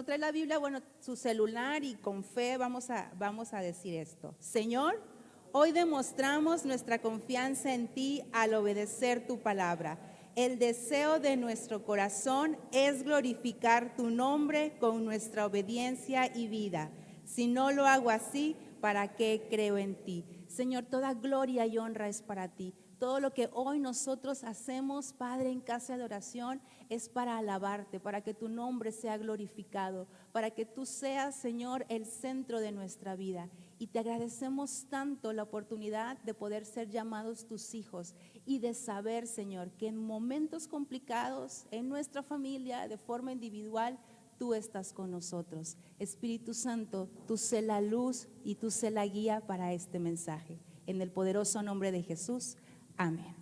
no trae la Biblia, bueno, su celular, y con fe vamos a decir esto. Señor, hoy demostramos nuestra confianza en ti al obedecer tu palabra. El deseo de nuestro corazón es glorificar tu nombre con nuestra obediencia y vida. Si no lo hago así, ¿para qué creo en ti? Señor, toda gloria y honra es para ti. Todo lo que hoy nosotros hacemos, Padre, en casa de oración, es para alabarte, para que tu nombre sea glorificado, para que tú seas, Señor, el centro de nuestra vida. Y te agradecemos tanto la oportunidad de poder ser llamados tus hijos y de saber, Señor, que en momentos complicados, en nuestra familia, de forma individual, tú estás con nosotros. Espíritu Santo, tú sé la luz y tú sé la guía para este mensaje. En el poderoso nombre de Jesús. Amén.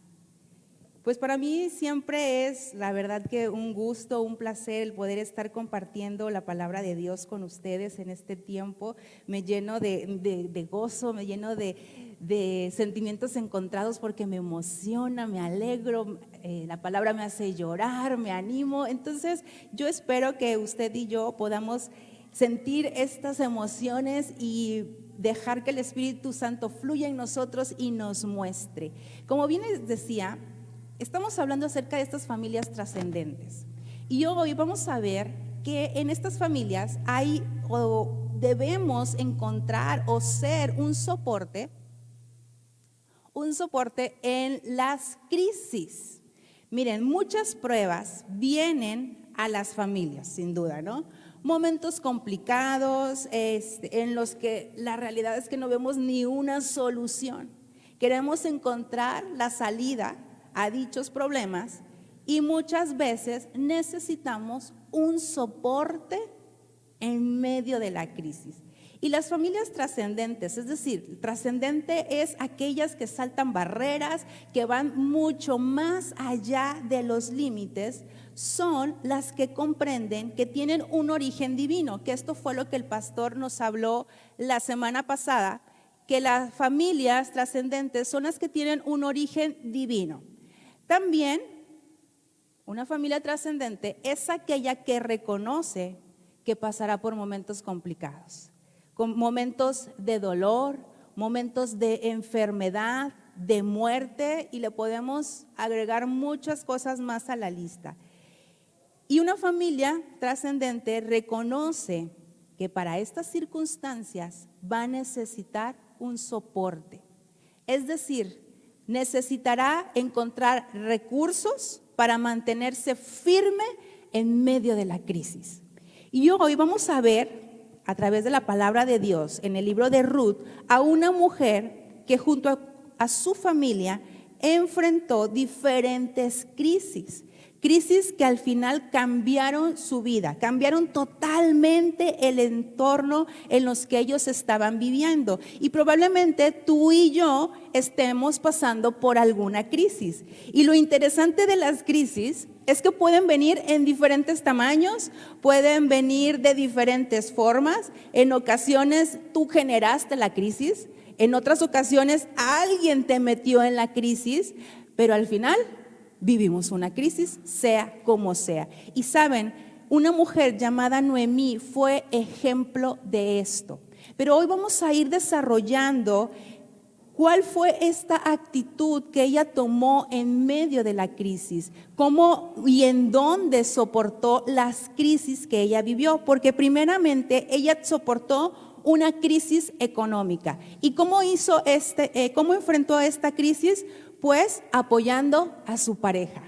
Pues para mí siempre es, la verdad, que un gusto, un placer el poder estar compartiendo la palabra de Dios con ustedes en este tiempo. Me lleno de gozo, me lleno de sentimientos encontrados porque me emociona, me alegro, la palabra me hace llorar, me animo. Entonces yo espero que usted y yo podamos sentir estas emociones y dejar que el Espíritu Santo fluya en nosotros y nos muestre. Como bien les decía, estamos hablando acerca de estas familias trascendentes. Y hoy vamos a ver que en estas familias hay o debemos encontrar o ser un soporte en las crisis. Miren, muchas pruebas vienen a las familias, sin duda, ¿no? Momentos complicados en los que la realidad es que no vemos ni una solución. Queremos encontrar la salida a dichos problemas y muchas veces necesitamos un soporte en medio de la crisis. Y las familias trascendentes, es decir, trascendente es aquellas que saltan barreras, que van mucho más allá de los límites, son las que comprenden que tienen un origen divino, que esto fue lo que el pastor nos habló la semana pasada, que las familias trascendentes son las que tienen un origen divino. También una familia trascendente es aquella que reconoce que pasará por momentos complicados, con momentos de dolor, momentos de enfermedad, de muerte, y le podemos agregar muchas cosas más a la lista. Y una familia trascendente reconoce que para estas circunstancias va a necesitar un soporte. Es decir, necesitará encontrar recursos para mantenerse firme en medio de la crisis. Y hoy vamos a ver, a través de la palabra de Dios, en el libro de Ruth, a una mujer que junto a su familia enfrentó diferentes crisis que al final cambiaron su vida, cambiaron totalmente el entorno en los que ellos estaban viviendo. Y probablemente tú y yo estemos pasando por alguna crisis. Y lo interesante de las crisis es que pueden venir en diferentes tamaños, pueden venir de diferentes formas. En ocasiones tú generaste la crisis, en otras ocasiones alguien te metió en la crisis, pero al final vivimos una crisis, sea como sea. Y saben, una mujer llamada Noemí fue ejemplo de esto. Pero hoy vamos a ir desarrollando cuál fue esta actitud que ella tomó en medio de la crisis, cómo y en dónde soportó las crisis que ella vivió, porque primeramente ella soportó una crisis económica. ¿Y cómo enfrentó esta crisis? Pues apoyando a su pareja.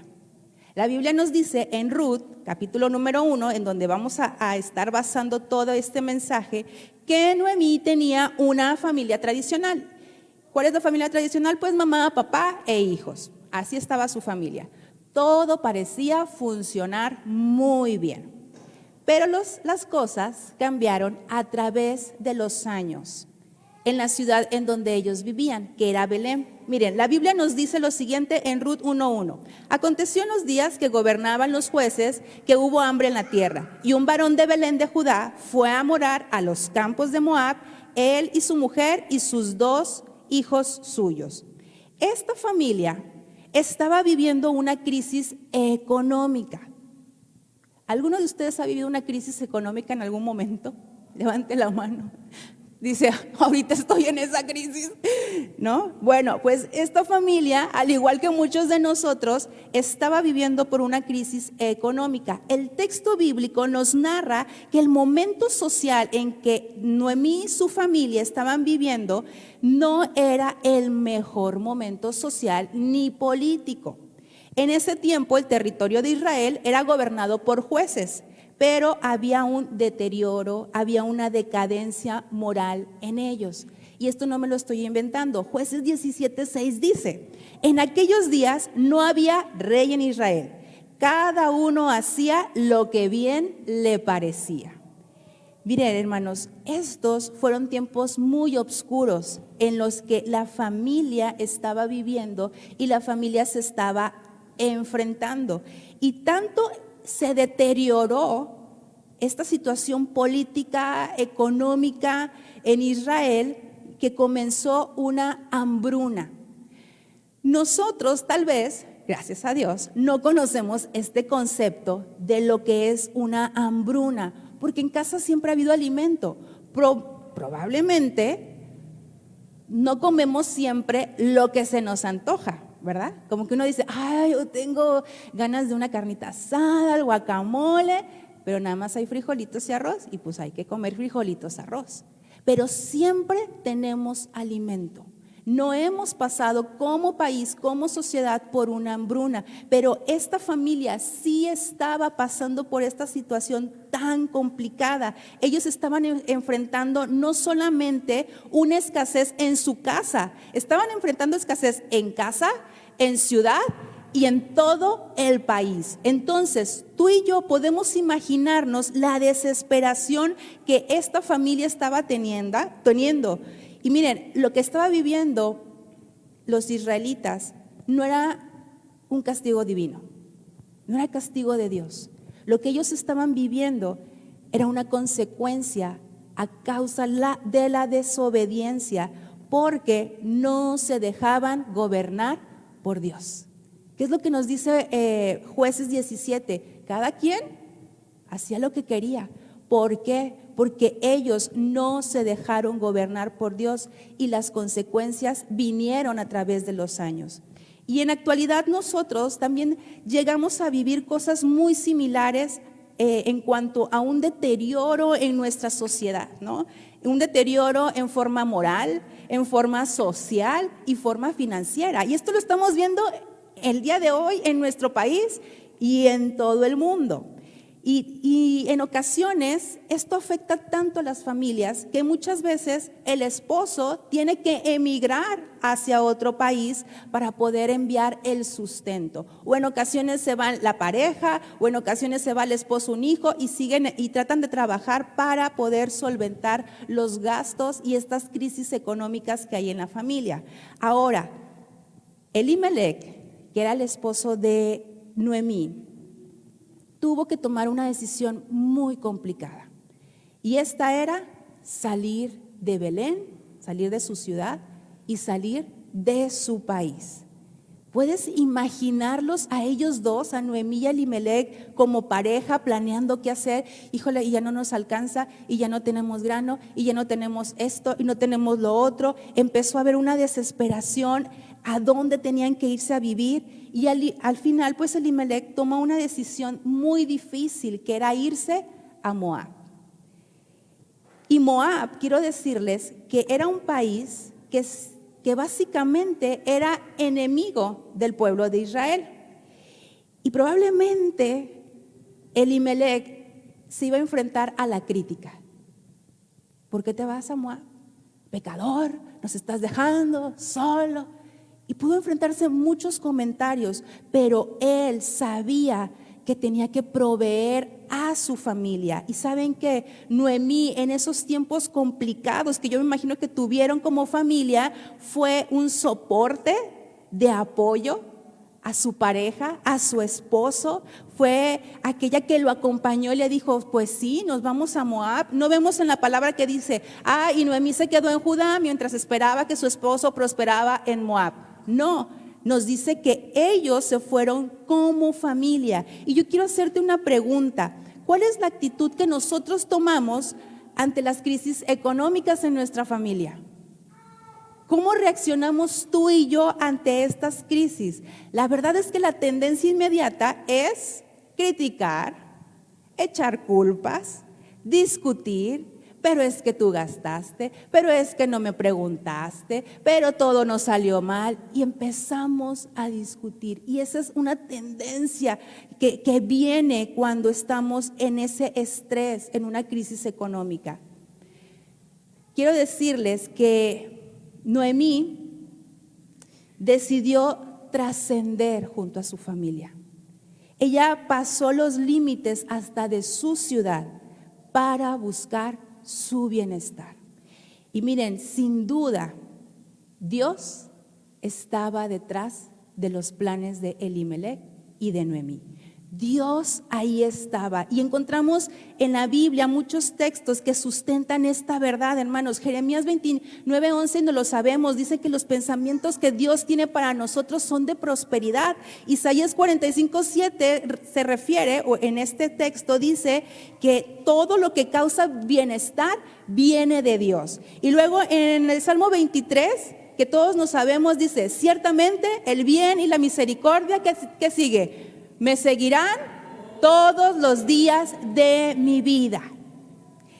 La Biblia nos dice en Ruth, capítulo número 1, en donde vamos a estar basando todo este mensaje, que Noemí tenía una familia tradicional. ¿Cuál es la familia tradicional? Pues mamá, papá e hijos. Así estaba su familia. Todo parecía funcionar muy bien. Pero las cosas cambiaron a través de los años en la ciudad en donde ellos vivían, que era Belén. Miren, la Biblia nos dice lo siguiente en Ruth 1:1. Aconteció en los días que gobernaban los jueces que hubo hambre en la tierra, y un varón de Belén de Judá fue a morar a los campos de Moab, él y su mujer y sus 2 hijos suyos. Esta familia estaba viviendo una crisis económica. ¿Alguno de ustedes ha vivido una crisis económica en algún momento? Levante la mano. Dice, ahorita estoy en esa crisis, ¿no? Bueno, pues esta familia, al igual que muchos de nosotros, estaba viviendo por una crisis económica. El texto bíblico nos narra que el momento social en que Noemí y su familia estaban viviendo no era el mejor momento social ni político. En ese tiempo el territorio de Israel era gobernado por jueces, pero había un deterioro, había una decadencia moral en ellos. Y esto no me lo estoy inventando. Jueces 17:6 dice, en aquellos días no había rey en Israel. Cada uno hacía lo que bien le parecía. Miren, hermanos, estos fueron tiempos muy oscuros en los que la familia estaba viviendo y la familia se estaba enfrentando. Y tanto se deterioró esta situación política, económica en Israel, que comenzó una hambruna. Nosotros tal vez, gracias a Dios, no conocemos este concepto de lo que es una hambruna, porque en casa siempre ha habido alimento. Probablemente no comemos siempre lo que se nos antoja, ¿verdad? Como que uno dice, ay, yo tengo ganas de una carnita asada, el guacamole, pero nada más hay frijolitos y arroz, y pues hay que comer frijolitos, arroz. Pero siempre tenemos alimento. No hemos pasado como país, como sociedad, por una hambruna, pero esta familia sí estaba pasando por esta situación tan complicada. Ellos estaban enfrentando no solamente una escasez en su casa, estaban enfrentando escasez en casa, en ciudad y en todo el país. Entonces, tú y yo podemos imaginarnos la desesperación que esta familia estaba teniendo. Y miren, lo que estaba viviendo los israelitas no era un castigo divino, no era castigo de Dios. Lo que ellos estaban viviendo era una consecuencia a causa de la desobediencia, porque no se dejaban gobernar por Dios. ¿Qué es lo que nos dice Jueces 17? Cada quien hacía lo que quería. ¿Por qué? Porque ellos no se dejaron gobernar por Dios y las consecuencias vinieron a través de los años. Y en la actualidad nosotros también llegamos a vivir cosas muy similares en cuanto a un deterioro en nuestra sociedad, ¿no? Un deterioro en forma moral, en forma social y forma financiera. Y esto lo estamos viendo el día de hoy en nuestro país y en todo el mundo. Y en ocasiones esto afecta tanto a las familias que muchas veces el esposo tiene que emigrar hacia otro país para poder enviar el sustento. O en ocasiones se va la pareja, o en ocasiones se va el esposo, un hijo, y siguen y tratan de trabajar para poder solventar los gastos y estas crisis económicas que hay en la familia. Ahora, Elimelec, que era el esposo de Noemí, tuvo que tomar una decisión muy complicada. Y esta era salir de Belén, salir de su ciudad y salir de su país. ¿Puedes imaginarlos a ellos dos, a Noemí y a Elimelec, como pareja planeando qué hacer? Híjole, y ya no nos alcanza, y ya no tenemos grano, y ya no tenemos esto, y no tenemos lo otro. Empezó a haber una desesperación a dónde tenían que irse a vivir. Y al final, pues Elimelec tomó una decisión muy difícil, que era irse a Moab. Y Moab, quiero decirles que era un país que básicamente era enemigo del pueblo de Israel. Y probablemente Elimelec se iba a enfrentar a la crítica. ¿Por qué te vas a Moab? Pecador, nos estás dejando solo. Y pudo enfrentarse a muchos comentarios, pero él sabía que tenía que proveer a su familia. Y saben que Noemí, en esos tiempos complicados que yo me imagino que tuvieron como familia, fue un soporte de apoyo a su pareja, a su esposo. Fue aquella que lo acompañó y le dijo, pues sí, nos vamos a Moab. No vemos en la palabra que dice, y Noemí se quedó en Judá mientras esperaba que su esposo prosperaba en Moab. No, nos dice que ellos se fueron como familia. Y yo quiero hacerte una pregunta. ¿Cuál es la actitud que nosotros tomamos ante las crisis económicas en nuestra familia? ¿Cómo reaccionamos tú y yo ante estas crisis? La verdad es que la tendencia inmediata es criticar, echar culpas, discutir, pero es que tú gastaste, pero es que no me preguntaste, pero todo nos salió mal, y empezamos a discutir. Y esa es una tendencia que viene cuando estamos en ese estrés, en una crisis económica. Quiero decirles que Noemí decidió trascender junto a su familia. Ella pasó los límites hasta de su ciudad para buscar su bienestar. Y miren, sin duda, Dios estaba detrás de los planes de Elimelech y de Noemí. Dios ahí estaba, y encontramos en la Biblia muchos textos que sustentan esta verdad, hermanos. Jeremías 29:11 no lo sabemos, dice que los pensamientos que Dios tiene para nosotros son de prosperidad. Isaías 45:7 se refiere, o en este texto dice que todo lo que causa bienestar viene de Dios. Y luego en el Salmo 23, que todos nos sabemos, dice: ciertamente el bien y la misericordia, que sigue, me seguirán todos los días de mi vida.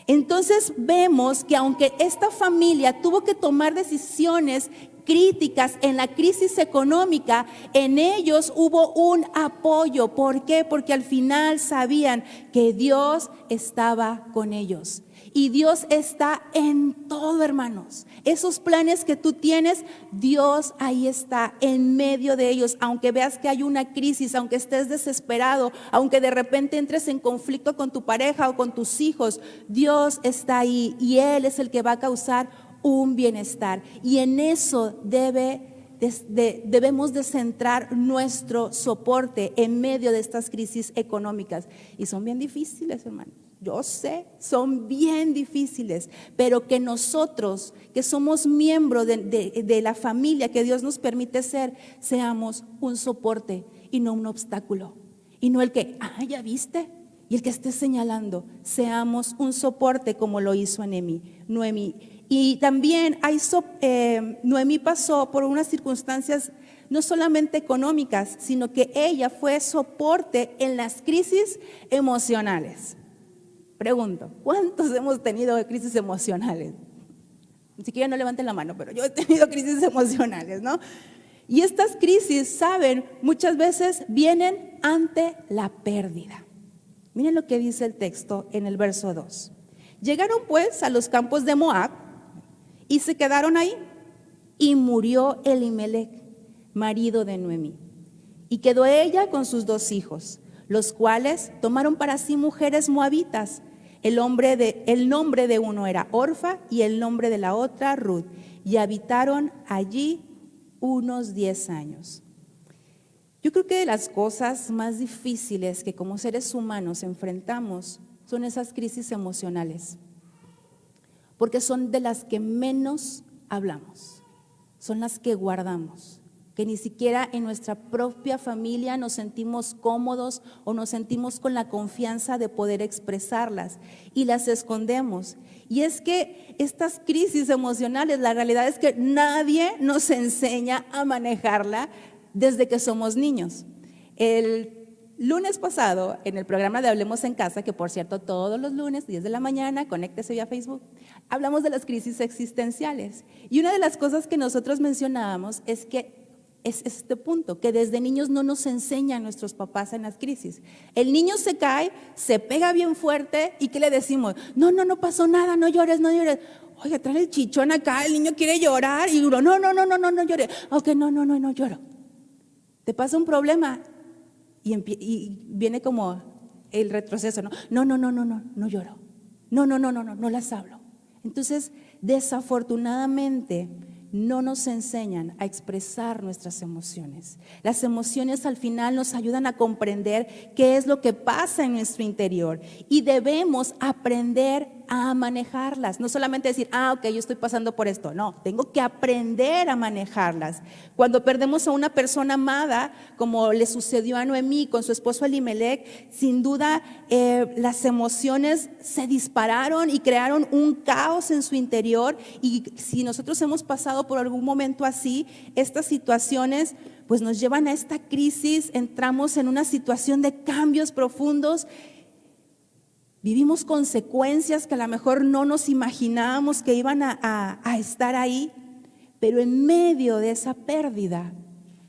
Entonces vemos que aunque esta familia tuvo que tomar decisiones críticas en la crisis económica, en ellos hubo un apoyo. ¿Por qué? Porque al final sabían que Dios estaba con ellos. Y Dios está en todo, hermanos. Esos planes que tú tienes, Dios ahí está en medio de ellos. Aunque veas que hay una crisis, aunque estés desesperado, aunque de repente entres en conflicto con tu pareja o con tus hijos, Dios está ahí y Él es el que va a causar un bienestar. Y en eso debemos de centrar nuestro soporte en medio de estas crisis económicas. Y son bien difíciles, hermanos. Yo sé, son bien difíciles, pero que nosotros, que somos miembros de la familia que Dios nos permite ser, seamos un soporte y no un obstáculo. Y no el que, ya viste, y el que esté señalando. Seamos un soporte como lo hizo Noemí. Y también Noemí pasó por unas circunstancias no solamente económicas, sino que ella fue soporte en las crisis emocionales. Pregunto, ¿cuántos hemos tenido crisis emocionales? Ni siquiera no levanten la mano, pero yo he tenido crisis emocionales, ¿no? Y estas crisis, saben, muchas veces vienen ante la pérdida. Miren lo que dice el texto en el verso 2. Llegaron pues a los campos de Moab y se quedaron ahí, y murió Elimelech, marido de Noemí, y quedó ella con sus 2 hijos, los cuales tomaron para sí mujeres moabitas. El nombre de uno era Orfa y el nombre de la otra Ruth, y habitaron allí unos 10 años. Yo creo que de las cosas más difíciles que como seres humanos enfrentamos son esas crisis emocionales, porque son de las que menos hablamos, son las que guardamos, que ni siquiera en nuestra propia familia nos sentimos cómodos o nos sentimos con la confianza de poder expresarlas, y las escondemos. Y es que estas crisis emocionales, la realidad es que nadie nos enseña a manejarla desde que somos niños. El lunes pasado, en el programa de Hablemos en Casa, que por cierto todos los lunes, 10 de la mañana, conéctese vía Facebook, hablamos de las crisis existenciales. Y una de las cosas que nosotros mencionábamos es que es este punto, que desde niños no nos enseñan nuestros papás en las crisis. El niño se cae, se pega bien fuerte, ¿y qué le decimos? No pasó nada, no llores, no llores. Oye, trae el chichón acá, el niño quiere llorar, y uno, no llores. Ok, no lloro. Te pasa un problema y viene como el retroceso, no lloro. No las hablo. Entonces, desafortunadamente, no nos enseñan a expresar nuestras emociones. Las emociones al final nos ayudan a comprender qué es lo que pasa en nuestro interior, y debemos aprender a manejarlas. No solamente decir, ok, yo estoy pasando por esto. No, tengo que aprender a manejarlas. Cuando perdemos a una persona amada, como le sucedió a Noemí con su esposo Elimelec, sin duda las emociones se dispararon y crearon un caos en su interior. Y si nosotros hemos pasado por algún momento así, estas situaciones pues nos llevan a esta crisis, entramos en una situación de cambios profundos, vivimos consecuencias que a lo mejor no nos imaginábamos que iban a estar ahí, pero en medio de esa pérdida,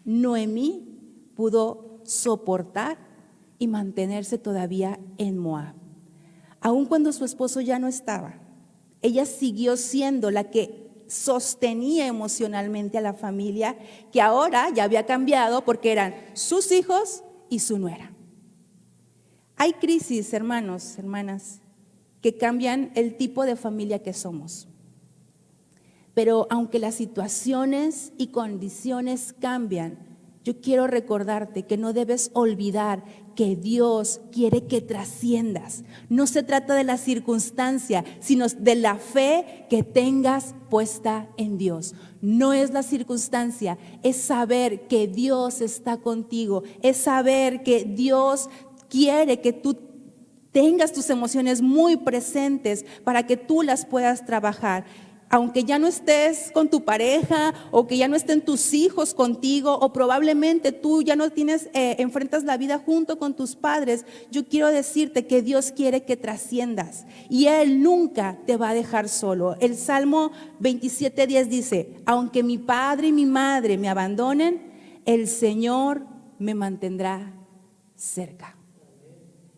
Noemí pudo soportar y mantenerse todavía en Moab. Aun cuando su esposo ya no estaba, ella siguió siendo la que sostenía emocionalmente a la familia, que ahora ya había cambiado porque eran sus hijos y su nuera. Hay crisis, hermanos, hermanas, que cambian el tipo de familia que somos. Pero aunque las situaciones y condiciones cambian, yo quiero recordarte que no debes olvidar que Dios quiere que trasciendas. No se trata de la circunstancia, sino de la fe que tengas puesta en Dios. No es la circunstancia, es saber que Dios está contigo, es saber que Dios quiere que tú tengas tus emociones muy presentes para que tú las puedas trabajar. Aunque ya no estés con tu pareja o que ya no estén tus hijos contigo o probablemente tú ya no enfrentas la vida junto con tus padres, yo quiero decirte que Dios quiere que trasciendas y Él nunca te va a dejar solo. El Salmo 27:10 dice, aunque mi padre y mi madre me abandonen, el Señor me mantendrá cerca.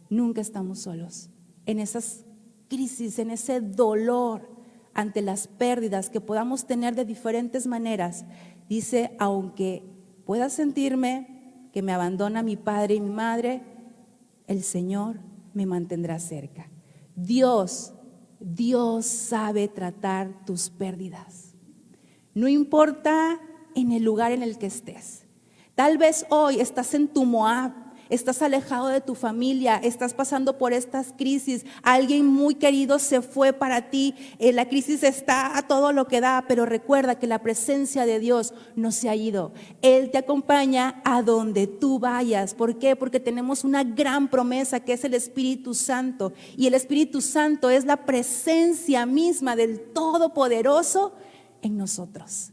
Nunca estamos solos en esas crisis, en ese dolor, ante las pérdidas que podamos tener de diferentes maneras. Dice, aunque pueda sentirme que me abandona mi padre y mi madre, el Señor me mantendrá cerca. Dios sabe tratar tus pérdidas. No importa en el lugar en el que estés. Tal vez hoy estás en tu Moab, estás alejado de tu familia, estás pasando por estas crisis, alguien muy querido se fue para ti, la crisis está a todo lo que da, pero recuerda que la presencia de Dios no se ha ido. Él te acompaña a donde tú vayas. ¿Por qué? Porque tenemos una gran promesa que es el Espíritu Santo, y el Espíritu Santo es la presencia misma del Todopoderoso en nosotros.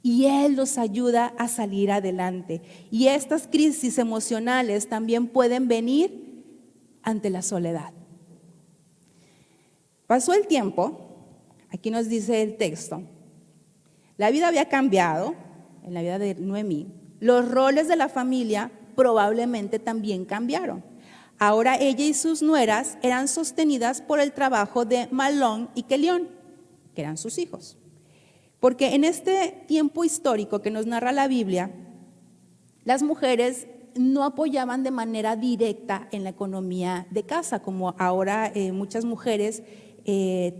Y Él nos ayuda a salir adelante. Y estas crisis emocionales también pueden venir ante la soledad. Pasó el tiempo, aquí nos dice el texto, la vida había cambiado en la vida de Noemí. Los roles de la familia probablemente también cambiaron. Ahora ella y sus nueras eran sostenidas por el trabajo de Mahlón y Kelión, que eran sus hijos. Porque en este tiempo histórico que nos narra la Biblia, las mujeres no apoyaban de manera directa en la economía de casa, como ahora muchas mujeres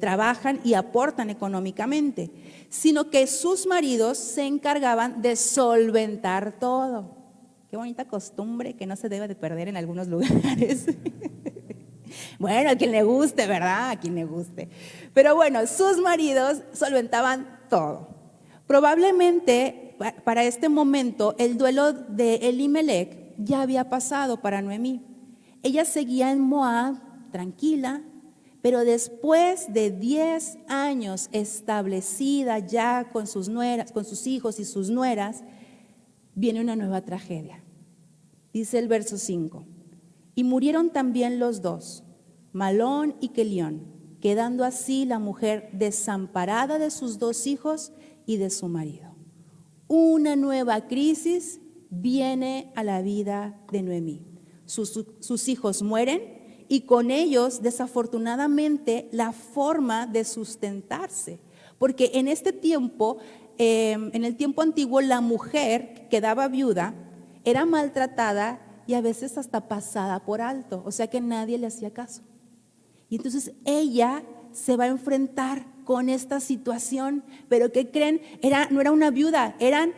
trabajan y aportan económicamente, sino que sus maridos se encargaban de solventar todo. Qué bonita costumbre que no se debe de perder en algunos lugares. Bueno, a quien le guste, ¿verdad? A quien le guste. Pero bueno, sus maridos solventaban todo. Probablemente para este momento el duelo de Elimelec ya había pasado para Noemí. Ella seguía en Moab, tranquila, pero después de 10 años establecida ya con sus nueras, con sus hijos y sus nueras, viene una nueva tragedia. Dice el verso 5, y murieron también los dos, Mahlón y Kelión, quedando así la mujer desamparada de sus 2 hijos y de su marido. Una nueva crisis viene a la vida de Noemí. Sus hijos mueren y con ellos, desafortunadamente, la forma de sustentarse. Porque en este tiempo, en el tiempo antiguo, la mujer que quedaba viuda era maltratada y a veces hasta pasada por alto, o sea que nadie le hacía caso. Y entonces ella se va a enfrentar con esta situación, pero ¿qué creen? No era una viuda, eran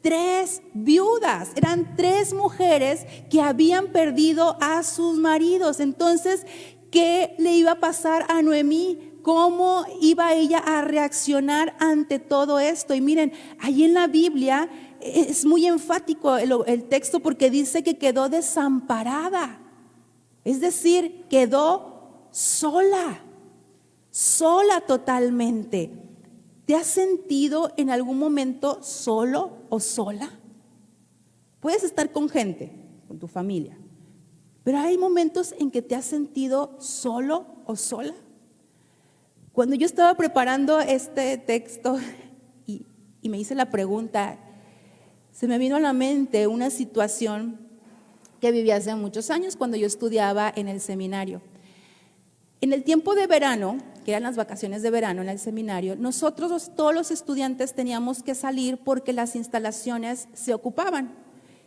3 viudas, eran 3 mujeres que habían perdido a sus maridos. Entonces, ¿qué le iba a pasar a Noemí cómo iba ella a reaccionar ante todo esto. Y miren, ahí en la Biblia es muy enfático el texto porque dice que quedó desamparada. Es decir, quedó sola totalmente. ¿Te has sentido en algún momento solo o sola? Puedes estar con gente, con tu familia, pero hay momentos en que te has sentido solo o sola. Cuando yo estaba preparando este texto y me hice la pregunta, se me vino a la mente una situación que viví hace muchos años cuando yo estudiaba en el seminario. En el tiempo de verano, que eran las vacaciones de verano en el seminario, nosotros todos los estudiantes teníamos que salir porque las instalaciones se ocupaban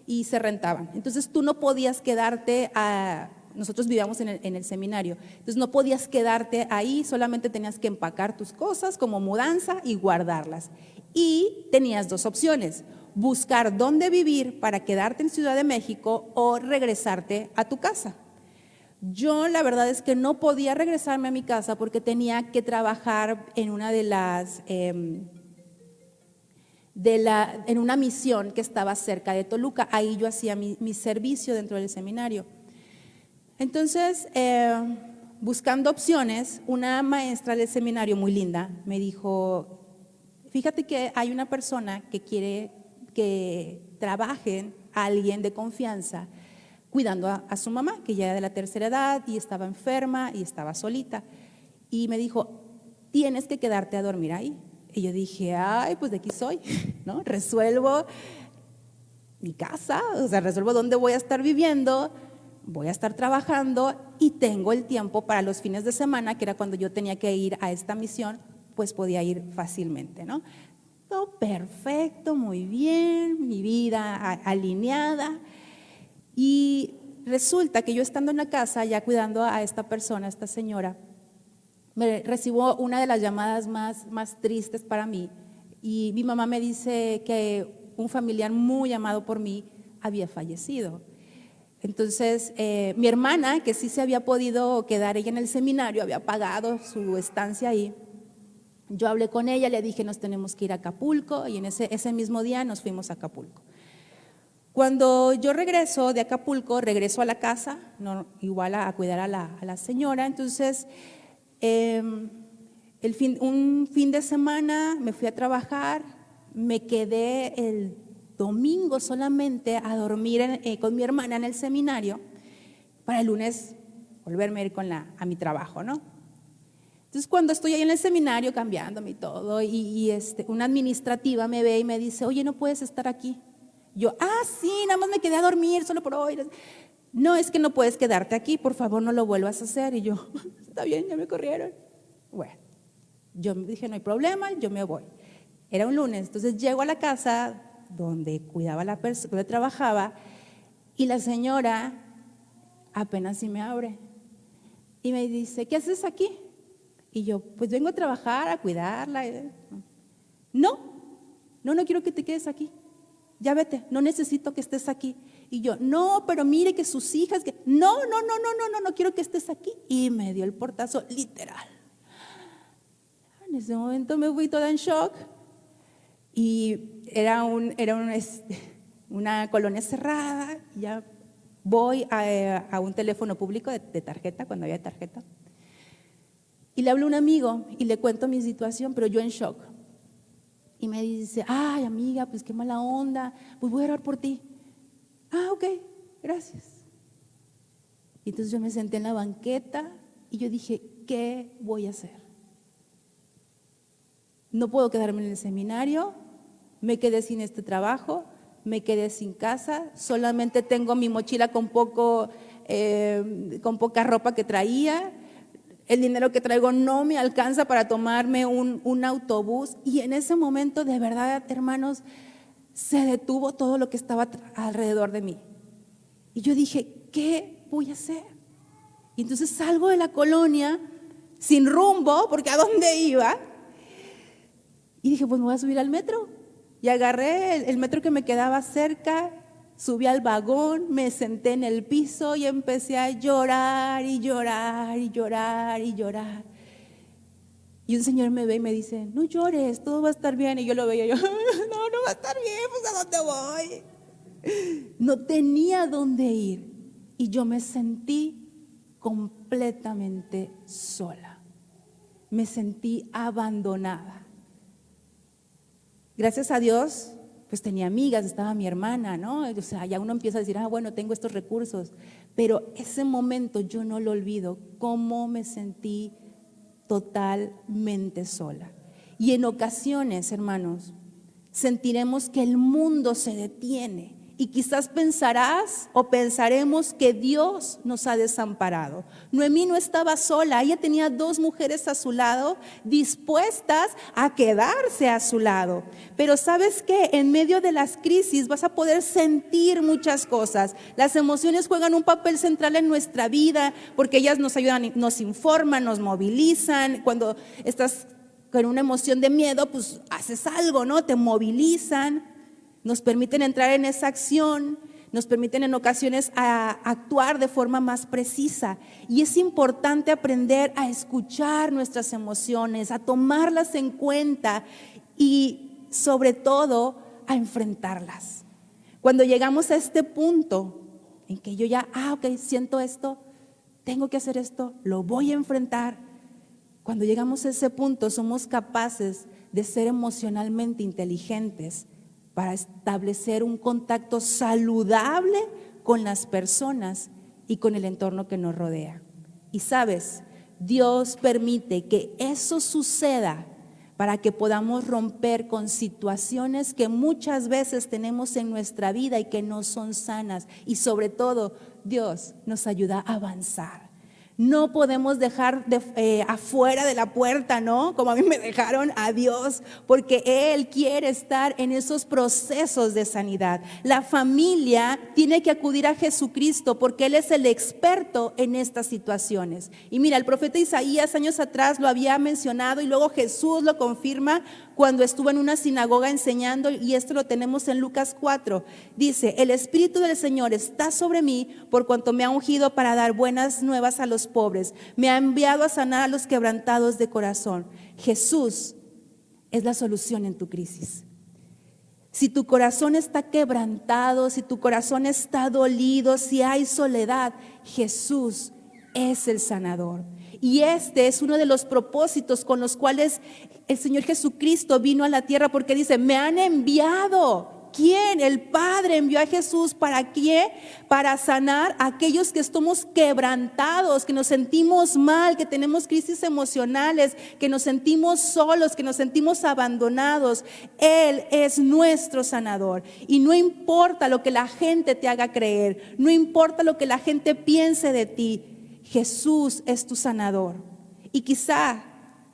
y se rentaban. Entonces tú no podías quedarte nosotros vivíamos en el seminario, entonces no podías quedarte ahí, solamente tenías que empacar tus cosas como mudanza y guardarlas. Y tenías dos opciones: buscar dónde vivir para quedarte en Ciudad de México o regresarte a tu casa. Yo la verdad es que no podía regresarme a mi casa porque tenía que trabajar en una en una misión que estaba cerca de Toluca. Ahí yo hacía mi servicio dentro del seminario. Entonces, buscando opciones, una maestra del seminario muy linda me dijo: fíjate que hay una persona que quiere que trabaje alguien de confianza cuidando a su mamá, que ya era de la tercera edad y estaba enferma y estaba solita. Y me dijo: tienes que quedarte a dormir ahí. Y yo dije: ay, pues de aquí soy, ¿no? Resuelvo mi casa, o sea, resuelvo dónde voy a estar viviendo, voy a estar trabajando y tengo el tiempo para los fines de semana, que era cuando yo tenía que ir a esta misión, pues podía ir fácilmente, ¿no? Todo perfecto, muy bien, mi vida alineada. Y resulta que yo estando en la casa, ya cuidando a esta persona, a esta señora, me recibo una de las llamadas más tristes para mí. Y mi mamá me dice que un familiar muy amado por mí había fallecido. Entonces, mi hermana, que sí se había podido quedar ella en el seminario, había pagado su estancia ahí. Yo hablé con ella, le dije: nos tenemos que ir a Acapulco, y en ese mismo día nos fuimos a Acapulco. Cuando yo regreso de Acapulco, regreso a la casa, no, igual a cuidar a la señora. Entonces, un fin de semana me fui a trabajar, me quedé el domingo solamente a dormir con mi hermana en el seminario, para el lunes volverme a ir a mi trabajo, ¿no? Entonces, cuando estoy ahí en el seminario cambiándome y todo, una administrativa me ve y me dice: oye, ¿no puedes estar aquí? Yo: sí, nada más me quedé a dormir solo por hoy. No, es que no puedes quedarte aquí, por favor no lo vuelvas a hacer. Y yo: está bien, ya me corrieron. Bueno, yo me dije: no hay problema, yo me voy. Era un lunes, entonces llego a la casa donde cuidaba la persona, donde trabajaba, y la señora apenas si me abre y me dice: ¿qué haces aquí? Y yo: pues vengo a trabajar, a cuidarla. No quiero que te quedes aquí. Ya vete, no necesito que estés aquí. Y yo: no, pero mire que sus hijas, que no quiero que estés aquí. Y me dio el portazo literal. En ese momento me fui toda en shock. Y era una colonia cerrada. Ya voy a un teléfono público de tarjeta, cuando había tarjeta. Y le hablo a un amigo y le cuento mi situación, pero yo en shock. Y me dice: ay, amiga, pues qué mala onda, pues voy a orar por ti. Ok, gracias. Y entonces yo me senté en la banqueta y yo dije: ¿qué voy a hacer? No puedo quedarme en el seminario, me quedé sin este trabajo, me quedé sin casa, solamente tengo mi mochila con poca ropa que traía. El dinero que traigo no me alcanza para tomarme un autobús. Y en ese momento, de verdad, hermanos, se detuvo todo lo que estaba alrededor de mí. Y yo dije: ¿qué voy a hacer? Y entonces salgo de la colonia sin rumbo, porque ¿a dónde iba? Y dije: pues me voy a subir al metro. Y agarré el metro que me quedaba cerca, subí al vagón, me senté en el piso y empecé a llorar y llorar y llorar y llorar. Y un señor me ve y me dice, no llores, todo va a estar bien. Y yo lo veía, yo, no va a estar bien, pues ¿a dónde voy? No tenía dónde ir. Y yo me sentí completamente sola. Me sentí abandonada. Gracias a Dios, pues tenía amigas, estaba mi hermana, ¿no? O sea, ya uno empieza a decir, bueno, tengo estos recursos. Pero ese momento yo no lo olvido, cómo me sentí totalmente sola. Y en ocasiones, hermanos, sentiremos que el mundo se detiene y quizás pensarás o pensaremos que Dios nos ha desamparado. Noemí no estaba sola, ella tenía 2 mujeres a su lado dispuestas a quedarse a su lado. Pero ¿sabes qué? En medio de las crisis vas a poder sentir muchas cosas. Las emociones juegan un papel central en nuestra vida porque ellas nos ayudan, nos informan, nos movilizan. Cuando estás con una emoción de miedo, pues haces algo, ¿no? Te movilizan. Nos permiten entrar en esa acción, nos permiten en ocasiones a actuar de forma más precisa. Y es importante aprender a escuchar nuestras emociones, a tomarlas en cuenta y sobre todo a enfrentarlas. Cuando llegamos a este punto en que yo ya, ok, siento esto, tengo que hacer esto, lo voy a enfrentar. Cuando llegamos a ese punto somos capaces de ser emocionalmente inteligentes para establecer un contacto saludable con las personas y con el entorno que nos rodea. Y sabes, Dios permite que eso suceda para que podamos romper con situaciones que muchas veces tenemos en nuestra vida y que no son sanas. Y sobre todo, Dios nos ayuda a avanzar. No podemos dejar afuera de la puerta, ¿no? Como a mí me dejaron, a Dios, porque Él quiere estar en esos procesos de sanidad. La familia tiene que acudir a Jesucristo porque Él es el experto en estas situaciones. Y mira, el profeta Isaías años atrás lo había mencionado y luego Jesús lo confirma cuando estuvo en una sinagoga enseñando, y esto lo tenemos en Lucas 4. Dice, el Espíritu del Señor está sobre mí por cuanto me ha ungido para dar buenas nuevas a los pobres. Me ha enviado a sanar a los quebrantados de corazón. Jesús es la solución en tu crisis. Si tu corazón está quebrantado, si tu corazón está dolido, si hay soledad, Jesús es el sanador. Y este es uno de los propósitos con los cuales el Señor Jesucristo vino a la tierra, porque dice, me han enviado. ¿Quién? El Padre envió a Jesús. ¿Para qué? Para sanar a aquellos que estamos quebrantados, que nos sentimos mal, que tenemos crisis emocionales, que nos sentimos solos, que nos sentimos abandonados. Él es nuestro sanador. Y no importa lo que la gente te haga creer, no importa lo que la gente piense de ti, Jesús es tu sanador. Y quizá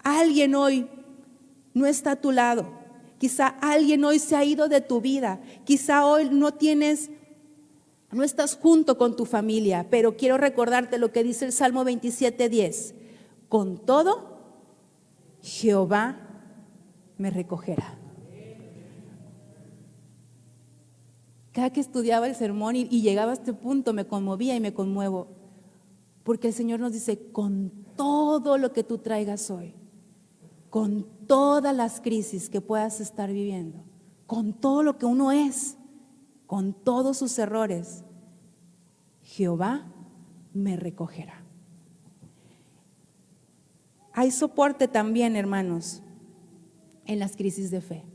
alguien hoy no está a tu lado. Quizá alguien hoy se ha ido de tu vida. Quizá hoy no estás junto con tu familia. Pero quiero recordarte lo que dice el Salmo 27:10. Con todo, Jehová me recogerá. Cada que estudiaba el sermón y llegaba a este punto, me conmovía y me conmuevo. Porque el Señor nos dice, con todo lo que tú traigas hoy, con todas las crisis que puedas estar viviendo, con todo lo que uno es, con todos sus errores, Jehová me recogerá. Hay soporte también, hermanos, en las crisis de fe,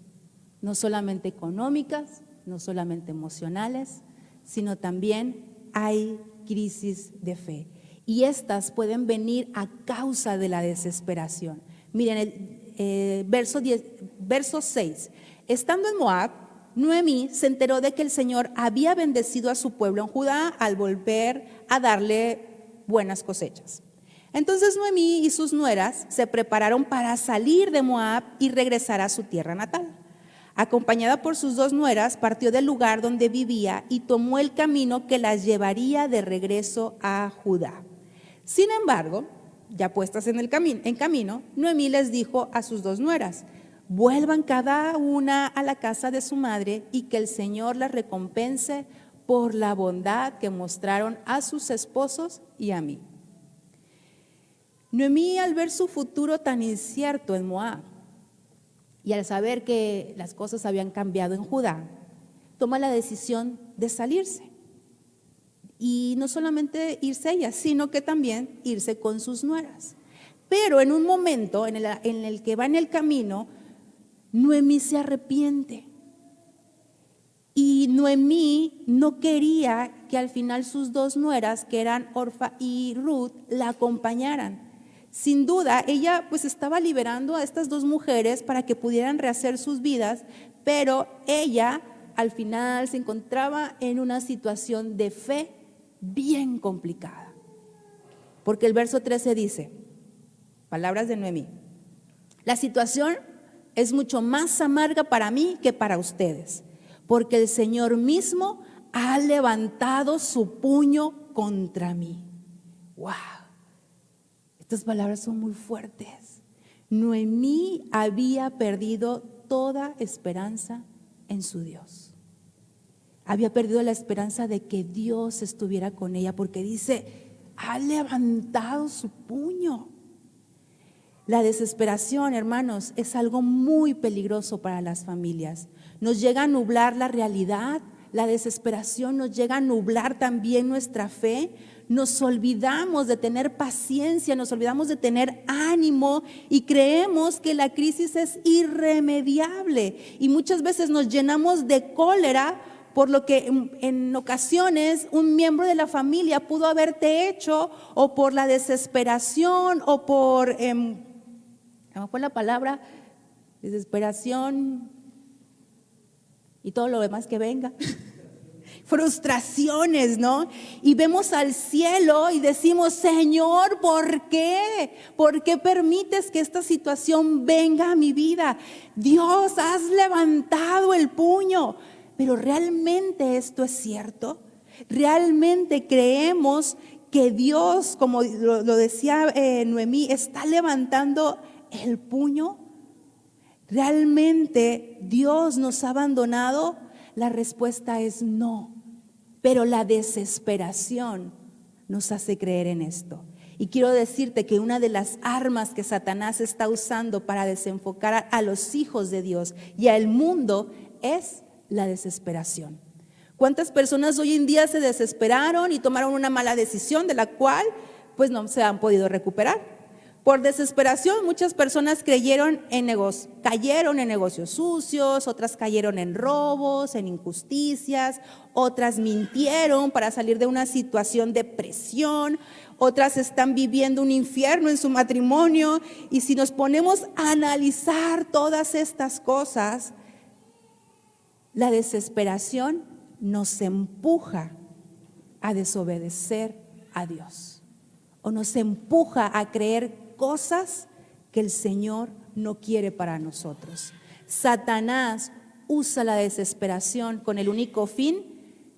no solamente económicas, no solamente emocionales, sino también hay crisis de fe. Y estas pueden venir a causa de la desesperación. Miren el verso 6. Estando en Moab, Noemí se enteró de que el Señor había bendecido a su pueblo en Judá al volver a darle buenas cosechas. Entonces Noemí y sus nueras se prepararon para salir de Moab y regresar a su tierra natal. Acompañada por sus 2 nueras, partió del lugar donde vivía y tomó el camino que las llevaría de regreso a Judá. Sin embargo, ya puestas en camino, Noemí les dijo a sus 2 nueras, vuelvan cada una a la casa de su madre y que el Señor las recompense por la bondad que mostraron a sus esposos y a mí. Noemí, al ver su futuro tan incierto en Moab y al saber que las cosas habían cambiado en Judá, toma la decisión de salirse. Y no solamente irse ella, sino que también irse con sus nueras. Pero en un momento en el que va en el camino, Noemí se arrepiente. Y Noemí no quería que al final sus dos nueras, que eran Orfa y Ruth, la acompañaran. Sin duda, ella pues estaba liberando a estas dos mujeres para que pudieran rehacer sus vidas, pero ella al final se encontraba en una situación de fe bien complicada. Porque el verso 13 dice, palabras de Noemí: la situación es mucho más amarga para mí que para ustedes, porque el Señor mismo ha levantado su puño contra mí. ¡Wow! Estas palabras son muy fuertes. Noemí había perdido toda esperanza en su Dios. Había perdido la esperanza de que Dios estuviera con ella, porque dice, ha levantado su puño. La desesperación, hermanos, es algo muy peligroso para las familias. Nos llega a nublar la realidad. La desesperación nos llega a nublar también nuestra fe. Nos olvidamos de tener paciencia, nos olvidamos de tener ánimo y creemos que la crisis es irremediable. Y muchas veces nos llenamos de cólera por lo que en ocasiones un miembro de la familia pudo haberte hecho, o por la desesperación, o por, ¿cómo fue la palabra? Desesperación y todo lo demás que venga. Frustraciones, ¿no? Y vemos al cielo y decimos, Señor, ¿por qué? ¿Por qué permites que esta situación venga a mi vida? Dios, has levantado el puño. Pero ¿realmente esto es cierto? ¿Realmente creemos que Dios, como lo decía Noemí, está levantando el puño? ¿Realmente Dios nos ha abandonado? La respuesta es no, pero la desesperación nos hace creer en esto. Y quiero decirte que una de las armas que Satanás está usando para desenfocar a los hijos de Dios y al mundo es la desesperación. ¿Cuántas personas hoy en día se desesperaron y tomaron una mala decisión de la cual pues no se han podido recuperar? Por desesperación muchas personas cayeron en negocios sucios, otras cayeron en robos, en injusticias, otras mintieron para salir de una situación de presión, otras están viviendo un infierno en su matrimonio. Y si nos ponemos a analizar todas estas cosas, la desesperación nos empuja a desobedecer a Dios, o nos empuja a creer cosas que el Señor no quiere para nosotros. Satanás usa la desesperación con el único fin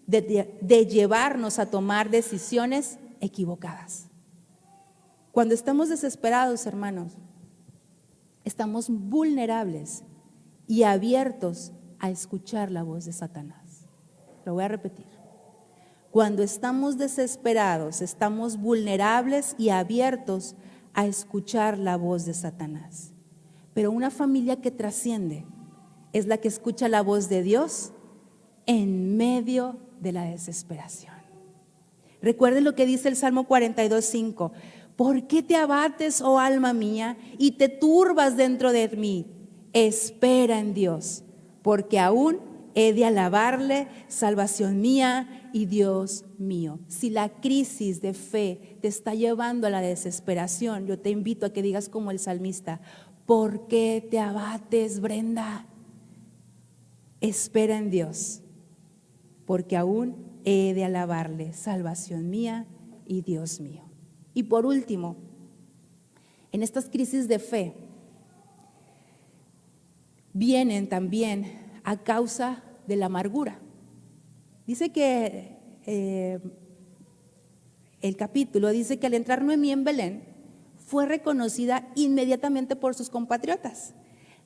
de llevarnos a tomar decisiones equivocadas. Cuando estamos desesperados, hermanos, estamos vulnerables y abiertos a escuchar la voz de Satanás. Lo voy a repetir. Cuando estamos desesperados, estamos vulnerables y abiertos a escuchar la voz de Satanás. Pero una familia que trasciende es la que escucha la voz de Dios en medio de la desesperación. Recuerden lo que dice el Salmo 42:5. ¿Por qué te abates, oh alma mía, y te turbas dentro de mí? Espera en Dios, porque aún he de alabarle, salvación mía y Dios mío. Si la crisis de fe te está llevando a la desesperación, yo te invito a que digas como el salmista: ¿por qué te abates, Brenda? Espera en Dios, porque aún he de alabarle, salvación mía y Dios mío. Y por último, en estas crisis de fe vienen también a causa de la amargura. Dice que el capítulo dice que al entrar Noemí en Belén fue reconocida inmediatamente por sus compatriotas.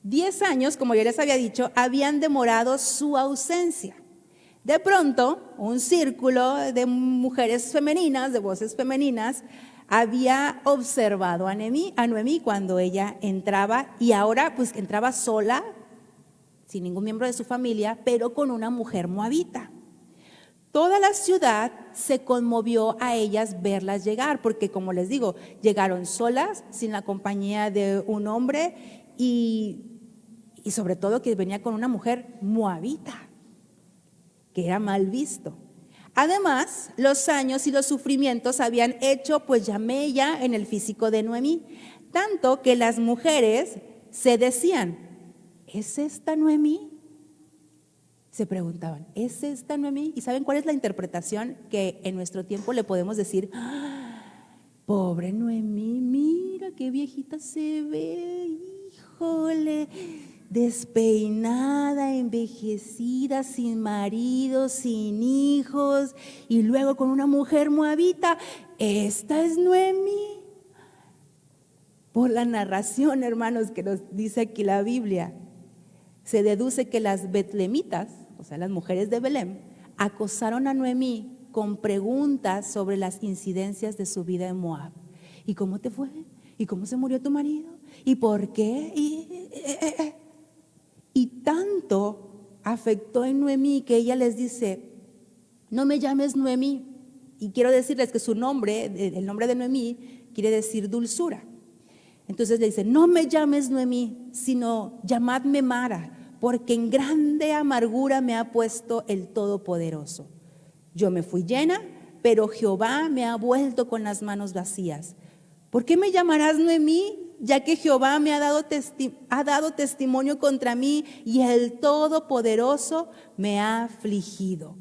10 años, como ya les había dicho, habían demorado su ausencia. De pronto, un círculo de mujeres femeninas, de voces femeninas, había observado a Noemí cuando ella entraba, y ahora pues entraba sola, sin ningún miembro de su familia, pero con una mujer moabita. Toda la ciudad se conmovió a ellas verlas llegar, porque como les digo, llegaron solas, sin la compañía de un hombre, y sobre todo que venía con una mujer moabita, que era mal visto. Además, los años y los sufrimientos habían hecho pues ya mella en el físico de Noemí, tanto que las mujeres se decían: ¿es esta Noemí? Se preguntaban, ¿es esta Noemí? ¿Y saben cuál es la interpretación que en nuestro tiempo le podemos decir? ¡Ah, pobre Noemí, mira qué viejita se ve, híjole! Despeinada, envejecida, sin marido, sin hijos, y luego con una mujer moabita. ¿Esta es Noemí? Por la narración, hermanos, que nos dice aquí la Biblia, se deduce que las betlemitas, o sea, las mujeres de Belén, acosaron a Noemí con preguntas sobre las incidencias de su vida en Moab. ¿Y cómo te fue? ¿Y cómo se murió tu marido? ¿Y por qué? Y tanto afectó en Noemí que ella les dice: no me llames Noemí. Y quiero decirles que su nombre, el nombre de Noemí, quiere decir dulzura. Entonces le dice: no me llames Noemí, sino llamadme Mara, porque en grande amargura me ha puesto el Todopoderoso. Yo me fui llena, pero Jehová me ha vuelto con las manos vacías. ¿Por qué me llamarás Noemí? Ya que Jehová me ha dado testimonio contra mí, y el Todopoderoso me ha afligido.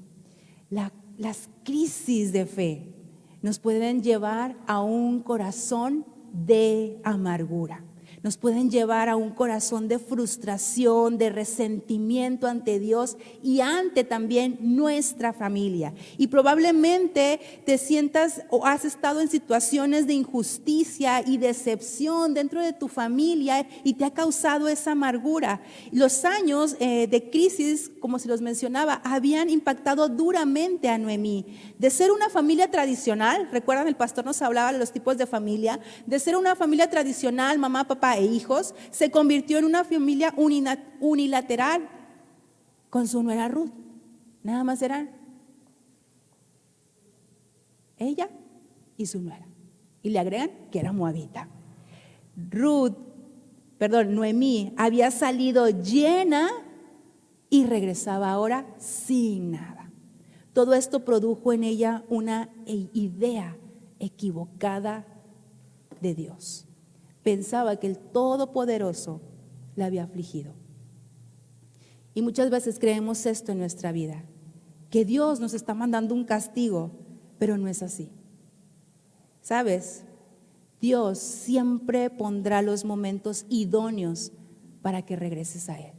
Las crisis de fe nos pueden llevar a un corazón de amargura. Nos pueden llevar a un corazón de frustración, de resentimiento ante Dios y ante también nuestra familia. Y probablemente te sientas o has estado en situaciones de injusticia y decepción dentro de tu familia y te ha causado esa amargura. Los años de crisis, como se los mencionaba, habían impactado duramente a Noemí. De ser una familia tradicional, recuerdan, el pastor nos hablaba de los tipos de familia, de ser una familia tradicional, mamá, papá e hijos, se convirtió en una familia unilateral con su nuera Ruth. Nada más eran ella y su nuera. Y le agregan que era moabita. Noemí había salido llena y regresaba ahora sin nada. Todo esto produjo en ella una idea equivocada de Dios. Pensaba que el Todopoderoso la había afligido. Y muchas veces creemos esto en nuestra vida, que Dios nos está mandando un castigo, pero no es así. ¿Sabes? Dios siempre pondrá los momentos idóneos para que regreses a Él.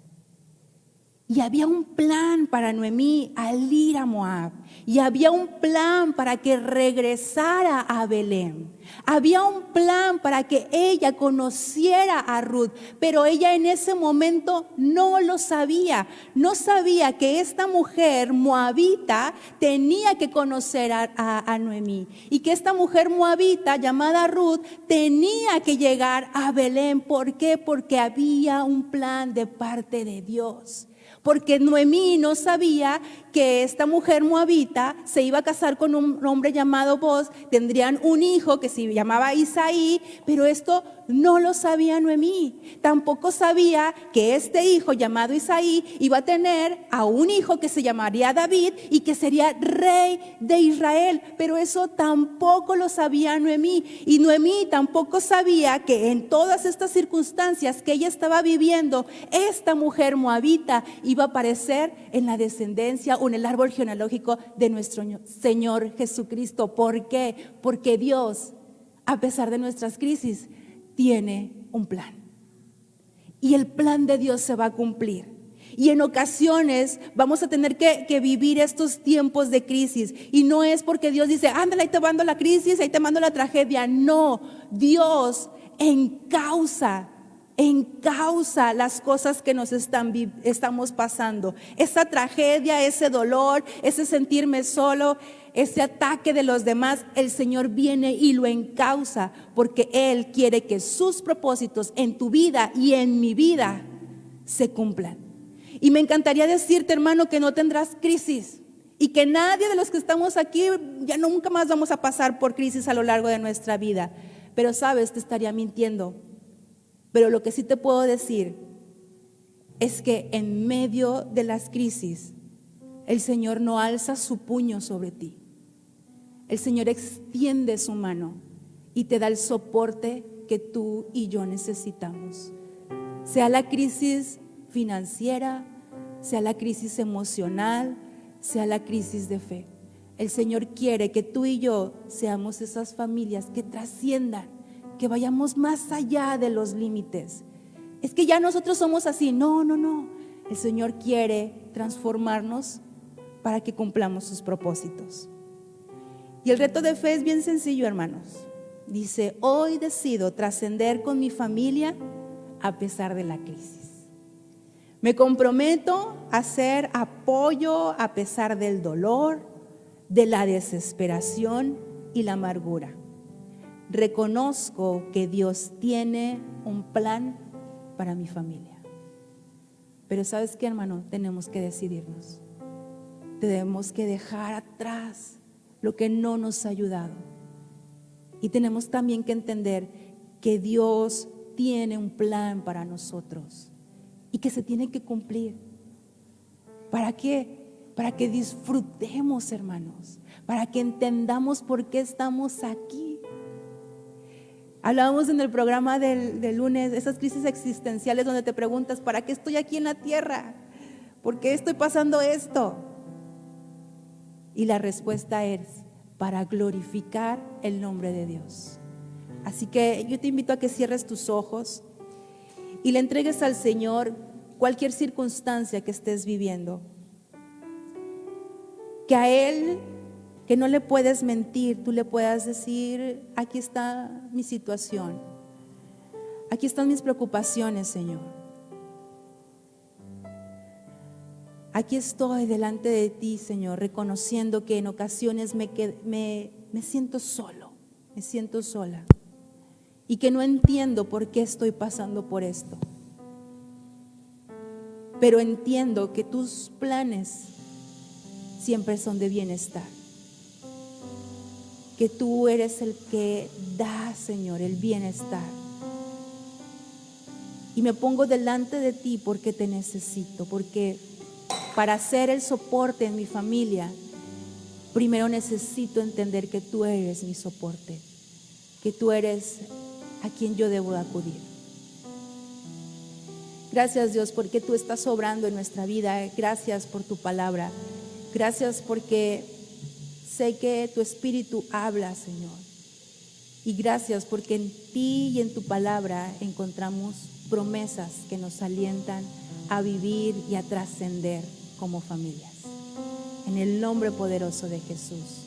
Y había un plan para Noemí al ir a Moab. Y había un plan para que regresara a Belén. Había un plan para que ella conociera a Ruth. Pero ella en ese momento no lo sabía. No sabía que esta mujer moabita tenía que conocer a Noemí. Y que esta mujer moabita llamada Ruth tenía que llegar a Belén. ¿Por qué? Porque había un plan de parte de Dios. Porque Noemí no sabía que esta mujer moabita se iba a casar con un hombre llamado Boz, tendrían un hijo que se llamaba Isaí, pero esto no lo sabía Noemí. Tampoco sabía que este hijo llamado Isaí iba a tener a un hijo que se llamaría David y que sería rey de Israel, pero eso tampoco lo sabía Noemí. Y Noemí tampoco sabía que en todas estas circunstancias que ella estaba viviendo, esta mujer moabita iba a aparecer en la descendencia o en el árbol genealógico de nuestro Señor Jesucristo. ¿Por qué? Porque Dios, a pesar de nuestras crisis, tiene un plan. Y el plan de Dios se va a cumplir. Y en ocasiones vamos a tener que vivir estos tiempos de crisis. Y no es porque Dios dice, ándale, ahí te mando la crisis, ahí te mando la tragedia. No, Dios encausa encausa las cosas que nos estamos pasando. Esa tragedia, ese dolor, ese sentirme solo, ese ataque de los demás, el Señor viene y lo encausa, porque Él quiere que sus propósitos en tu vida y en mi vida se cumplan. Y me encantaría decirte, hermano, que no tendrás crisis y que nadie de los que estamos aquí ya nunca más vamos a pasar por crisis a lo largo de nuestra vida. Pero sabes, te estaría mintiendo. Pero lo que sí te puedo decir es que en medio de las crisis, el Señor no alza su puño sobre ti. El Señor extiende su mano y te da el soporte que tú y yo necesitamos. Sea la crisis financiera, sea la crisis emocional, sea la crisis de fe. El Señor quiere que tú y yo seamos esas familias que trasciendan, que vayamos más allá de los límites. Es que ya nosotros somos así. No. El Señor quiere transformarnos para que cumplamos sus propósitos. Y el reto de fe es bien sencillo, hermanos. Dice: hoy decido trascender con mi familia a pesar de la crisis. Me comprometo a ser apoyo a pesar del dolor, de la desesperación y la amargura. Reconozco que Dios tiene un plan para mi familia. Pero ¿sabes qué, hermano? Tenemos que decidirnos. Tenemos que dejar atrás lo que no nos ha ayudado. Y tenemos también que entender que Dios tiene un plan para nosotros y que se tiene que cumplir. ¿Para qué? Para que disfrutemos, hermanos, para que entendamos por qué estamos aquí. Hablábamos en el programa del lunes de esas crisis existenciales donde te preguntas: ¿para qué estoy aquí en la tierra? ¿Por qué estoy pasando esto? Y la respuesta es: para glorificar el nombre de Dios. Así que yo te invito a que cierres tus ojos y le entregues al Señor cualquier circunstancia que estés viviendo. Que a Él, que no le puedes mentir, tú le puedas decir: aquí está mi situación, aquí están mis preocupaciones, Señor. Aquí estoy delante de ti, Señor, reconociendo que en ocasiones me siento solo, me siento sola, y que no entiendo por qué estoy pasando por esto. Pero entiendo que tus planes siempre son de bienestar, que tú eres el que da, Señor, el bienestar. Y me pongo delante de ti porque te necesito, porque para ser el soporte en mi familia, primero necesito entender que tú eres mi soporte, que tú eres a quien yo debo acudir. Gracias, Dios, porque tú estás obrando en nuestra vida. Gracias por tu palabra. Gracias porque sé que tu Espíritu habla, Señor. Y gracias porque en ti y en tu palabra encontramos promesas que nos alientan a vivir y a trascender como familias. En el nombre poderoso de Jesús.